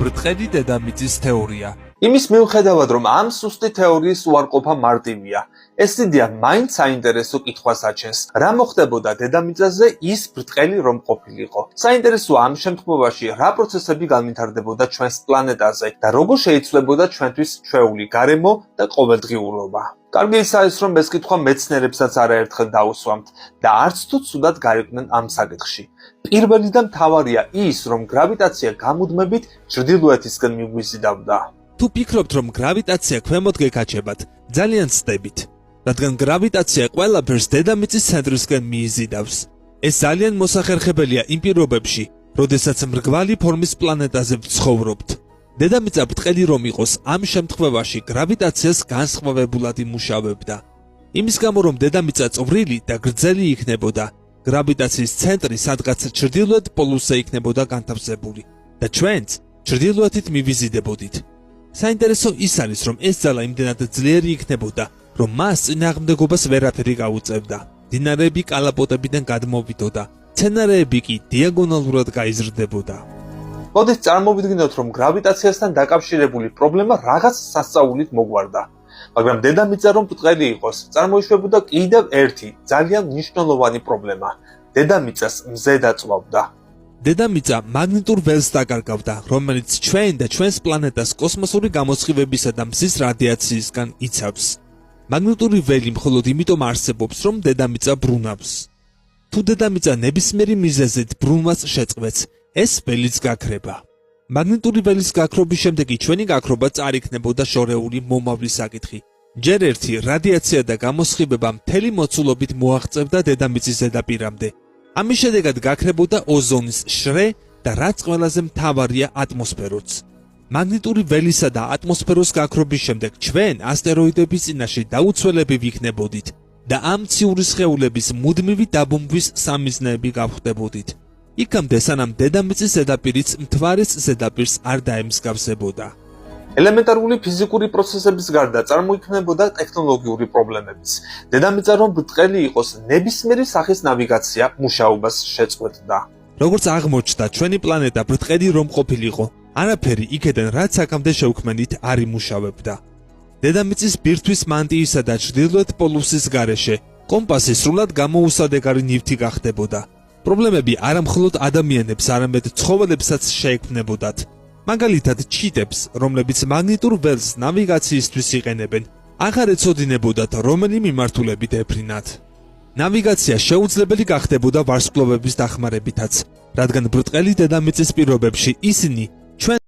ბრტყელი დედამიწის თეორია. იმის მიუხედავად, რომ ამ სუსტი თეორიის უარყოფა მარტივია, ეს იდეა მაინც საინტერესო კითხვას აჩენს. რა მოხდებოდა დედამიწაზე ის ბრტყელი რომ ყოფილიყო? საინტერესოა ამ შემთხვევაში რა პროცესები განვითარდებოდა ჩვენს პლანეტაზე და როგორ შეიცვლებოდა ჩვენთვის ჩვეული გარემო და ყოველდღიურობა. კარგი ისაა ის, რომ ეს კითხვა მეცნიერებსაც არაერთხელ დაუსვამთ და არც თუ ცუდად გაიყვნენ ამ საკითხში. პირველი და მთავარია ის, რომ გრავიტაცია გამუდმებით ჩრდილოეთისკენ მიგვიზიდავდა. თუ ფიქრობთ, რომ გრავიტაცია ქვემოთ გეკაჩებათ, ძალიან ცდებით, რადგან გრავიტაცია ყველაფერს დედამიწის ცენტრისკენ მიიზიდავს. ეს ძალიან მოსახერხებელია იმ პირობებში, როდესაც მრგვალი ფორმის პლანეტაზე ვცხოვრობთ. დედამიწა ბრტყელი რომ იყოს, ამ შემთხვევაში გრავიტაციას განსხვავებულად იმუშავებდა. იმის გამო, რომ დედამიწა წვრილი და გრძელი იქნებოდა, გრავიტაციის ცენტრი სადღაც ჩრდილოეთ პოლუსზე იქნებოდა განთავსებული და ჩვენც ჩრდილოეთით მივიზიდებოდით. საინტერესო ის არის, რომ ეს ძალა იმდენად ძლიერი იქნებოდა, რომ მას წინააღმდეგობას ვერაფერი გაუწევდა. მდინარეები კალაპოტებიდან გადმოვიდოდა, მცენარეები კი დიაგონალურად გაიზრდებოდა. მოდით წარმოვიდგინოთ, რომ გრავიტაციასთან დაკავშირებული პრობლემა რაღაც სასწაულით მოგვარდა. მაგრამ დედამიწა რომ ბრტყელი იყოს, წარმოიშვებოდა კიდევ ერთი ძალიან მნიშვნელოვანი პრობლემა. დედამიწას მზე დაწვავდა. დედამიწა მაგნიტურ ველს დაკარგავდა, რომელიც ჩვენ და ჩვენს პლანეტას კოსმოსური გამოსხივებისა და მზის რადიაციისგან იცავს. მაგნიტური ველი მხოლოდ იმიტომ არსებობს, რომ დედამიწა ბრუნავს. თუ დედამიწა ნებისმიერი მიზეზით ბრუნვას შეწყვეტს, ეს ველიც გაქრება. მაგნიტური ველის გაქრობის შემდეგი ჩვენი გაქრობა წარ იქნებოდა შორეული მომავლის საკითხი. ჯერ ერთი რადიაცია და გამოსხივება მთელი მოცულობით მოაღწევდა დედამიწის ზედაპირამდე. ამის შედეგად გაქრებოდა ოზონის შრე და რაც ყველაზე მთავარია ატმოსფეროც. მაგნიტური ველისა და ატმოსფეროს გაქრობის შემდეგ ჩვენ ასტეროიდების წინაშე დაუცველები ვიქნებოდით და ამ ციური სხეულების მუდმივი დაბომბვის სამიზნეები გავხდებოდით. იქამდე სანამ დედამიწის ზედაპირიც მთვარის ზედაპირს არ დაემსგავსებოდა. ელემენტარული ფიზიკური პროცესების გარდა წარმოიქმნებოდა ტექნოლოგიური პრობლემებიც. დედამიწა რომ ბრტყელი იყოს, ნებისმიერი სახის ნავიგაცია მუშაობას შეწყვეტდა. როგორც აღმოჩნდა, ჩვენი პლანეტა ბრტყელი რომ ყოფილიყო, არაფერი იქედან რაც აქამდე შევქმნით არ იმუშავებდა. დედამიწის ბირთვის მანტიისა და ჩრდილოეთ პოლუსის გარეშე კომპასი სრულად გამოუსადეგარი ნივთი გახდებოდა. პრობლემები არა მხოლოდ ადამიანებს, არამედ ცხოველებსაც შეექმნებოდათ. მაგალითად, ჩიტებს, რომლებიც მაგნიტურ ველს ნავიგაციისთვის იყენებენ, აღარ ეცოდინებოდათ, რომელი მიმართულებით ეფრინათ. ნავიგაცია შეუძლებელი გახდებოდა ვარსკვლავების დახმარებითაც, რადგან ბრტყელი დედამიწის პირობებში ისინი